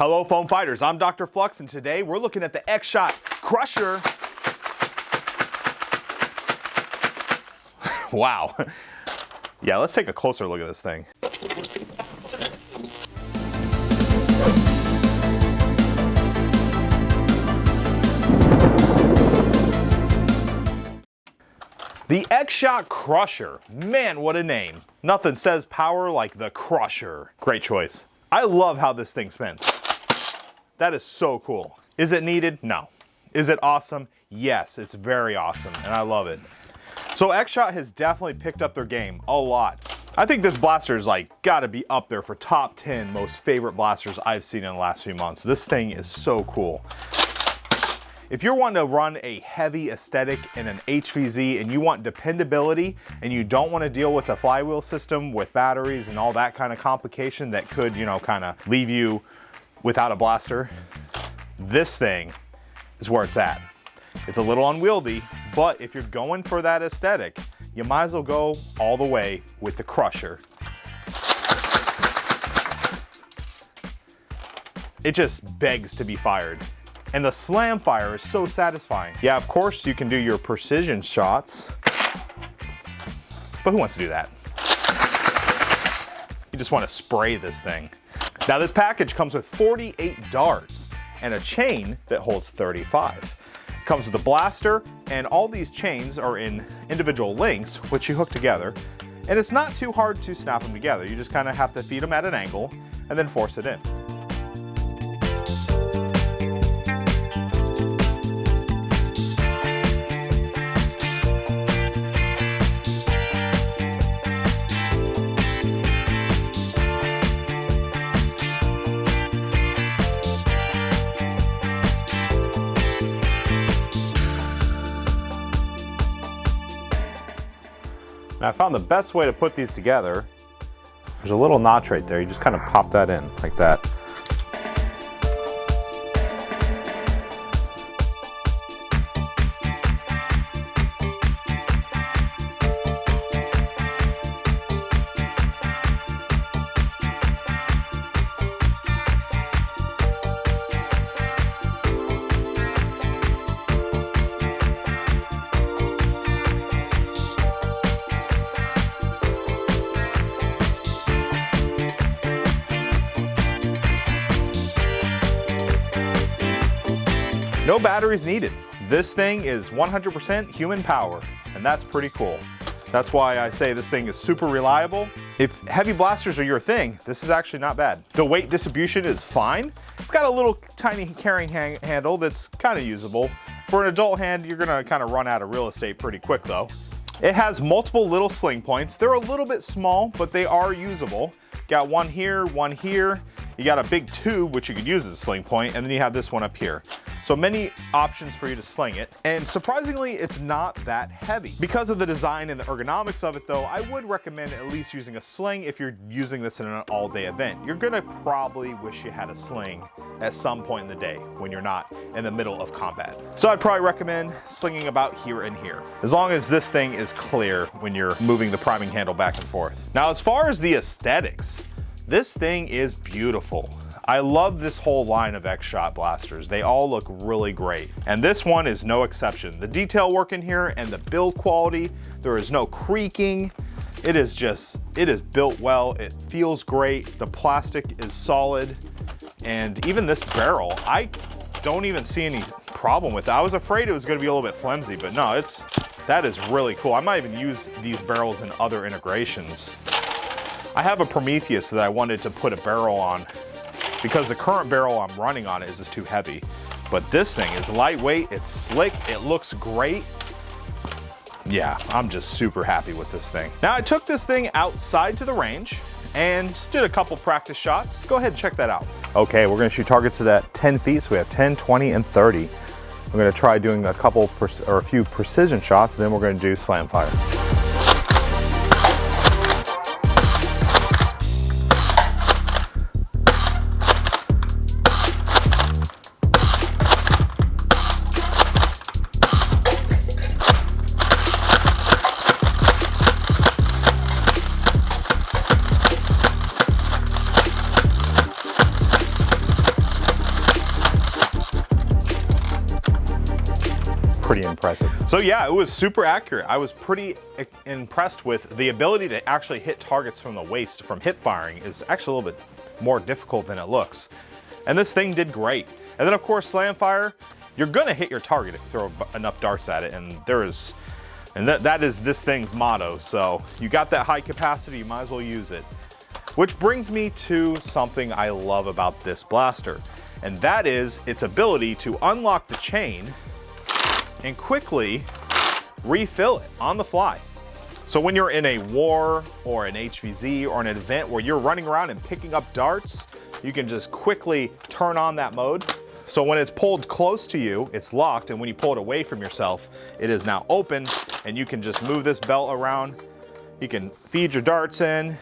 Hello foam fighters, I'm DrFlux and today we're looking at the XShot Crusher. Wow. Yeah, let's take a closer look at this thing. The XShot Crusher. Man, what a name. Nothing says power like the Crusher. Great choice. I love how this thing spins. That is so cool. Is it needed? No. Is it awesome? Yes, it's very awesome and I love it. So XShot has definitely picked up their game a lot. I think this blaster is gotta be up there for top 10 most favorite blasters I've seen in the last few months. This thing is so cool. If you're wanting to run a heavy aesthetic in an HVZ and you want dependability and you don't want to deal with a flywheel system with batteries and all that kind of complication that could, kind of leave you without a blaster, this thing is where it's at. It's a little unwieldy, but if you're going for that aesthetic, you might as well go all the way with the Crusher. It just begs to be fired. And the slam fire is so satisfying. Yeah, of course you can do your precision shots, but who wants to do that? You just want to spray this thing. Now this package comes with 48 darts and a chain that holds 35. It comes with a blaster, and all these chains are in individual links, which you hook together. And it's not too hard to snap them together. You just kind of have to feed them at an angle and then force it in. Now I found the best way to put these together. There's a little notch right there. You just kind of pop that in like that. No batteries needed. This thing is 100% human power, and that's pretty cool. That's why I say this thing is super reliable. If heavy blasters are your thing, this is actually not bad. The weight distribution is fine. It's got a little tiny carrying handle that's kind of usable. For an adult hand, you're gonna kind of run out of real estate pretty quick though. It has multiple little sling points. They're a little bit small, but they are usable. Got one here, one here. You got a big tube, which you could use as a sling point, and then you have this one up here. So many options for you to sling it. And surprisingly, it's not that heavy. Because of the design and the ergonomics of it though, I would recommend at least using a sling if you're using this in an all-day event. You're gonna probably wish you had a sling at some point in the day when you're not in the middle of combat. So I'd probably recommend slinging about here and here, as long as this thing is clear when you're moving the priming handle back and forth. Now, as far as the aesthetics, this thing is beautiful. I love this whole line of XShot blasters. They all look really great. And this one is no exception. The detail work in here and the build quality, there is no creaking. It is built well. It feels great. The plastic is solid. And even this barrel, I don't even see any problem with it. I was afraid it was gonna be a little bit flimsy, but no, that is really cool. I might even use these barrels in other integrations. I have a Prometheus that I wanted to put a barrel on because the current barrel I'm running on it is just too heavy. But this thing is lightweight, it's slick, it looks great. Yeah, I'm just super happy with this thing. Now I took this thing outside to the range and did a couple practice shots. Go ahead and check that out. Okay, we're gonna shoot targets at 10 feet, so we have 10, 20, and 30. I'm gonna try doing a few precision shots, and then we're gonna do slam fire. pretty impressive. So yeah, it was super accurate. I was pretty impressed with the ability to actually hit targets from the waist from hip firing. Is actually a little bit more difficult than it looks. And this thing did great. And then of course, slam fire, you're gonna hit your target if you throw enough darts at it, and that is this thing's motto. So you got that high capacity, you might as well use it. Which brings me to something I love about this blaster, and that is its ability to unlock the chain and quickly refill it on the fly. So when you're in a war or an HVZ or an event where you're running around and picking up darts, you can just quickly turn on that mode. So when it's pulled close to you, it's locked, and when you pull it away from yourself, it is now open, and you can just move this belt around. You can feed your darts in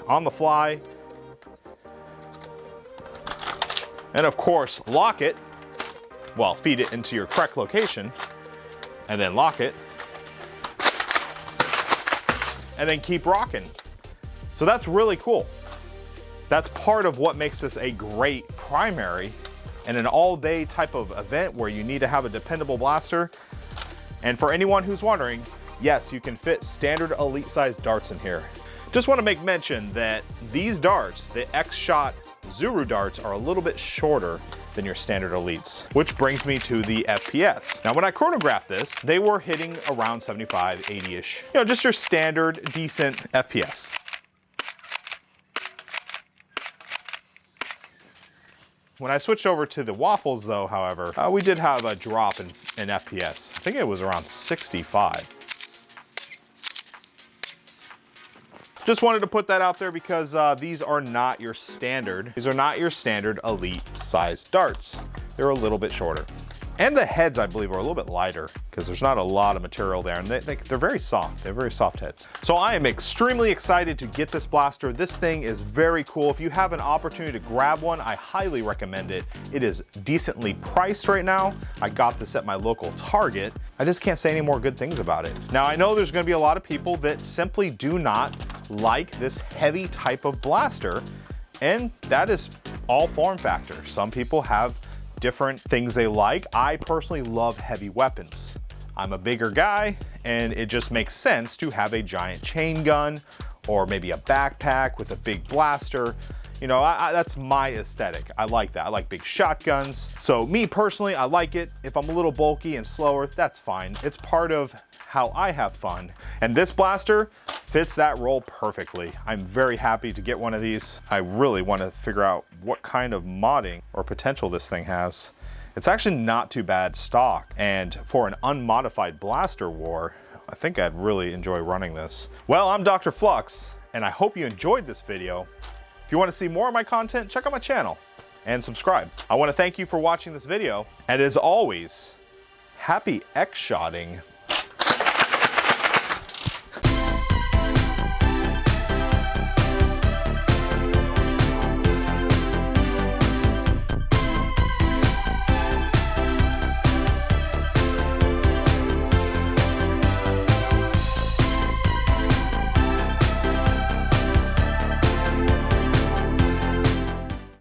on the fly. And of course, lock it. Well, feed it into your correct location, and then lock it. And then keep rocking. So that's really cool. That's part of what makes this a great primary in an all-day type of event where you need to have a dependable blaster. And for anyone who's wondering, yes, you can fit standard elite size darts in here. Just want to make mention that these darts, the XShot Zuru darts, are a little bit shorter than your standard elites, which brings me to the FPS. Now, when I chronographed this, they were hitting around 75, 80-ish, you know, just your standard decent FPS. When I switched over to the waffles though, however, we did have a drop in FPS. I think it was around 65. Just wanted to put that out there because these are not your standard. These are not your standard elite size darts. They're a little bit shorter. And the heads, I believe, are a little bit lighter because there's not a lot of material there, and they're very soft. They're very soft heads. So I am extremely excited to get this blaster. This thing is very cool. If you have an opportunity to grab one, I highly recommend it. It is decently priced right now. I got this at my local Target. I just can't say any more good things about it. Now, I know there's gonna be a lot of people that simply do not like this heavy type of blaster, and that is all form factor. Some people have different things they like. I personally love heavy weapons. I'm a bigger guy, and it just makes sense to have a giant chain gun or maybe a backpack with a big blaster. You know, that's my aesthetic. I like that. I like big shotguns. So me personally, I like it. If I'm a little bulky and slower, that's fine. It's part of how I have fun. And this blaster fits that role perfectly. I'm very happy to get one of these. I really want to figure out what kind of modding or potential this thing has. It's actually not too bad stock. And for an unmodified blaster war, I think I'd really enjoy running this. Well, I'm DrFlux, and I hope you enjoyed this video. If you want to see more of my content, check out my channel and subscribe. I want to thank you for watching this video. And as always, happy X-shotting.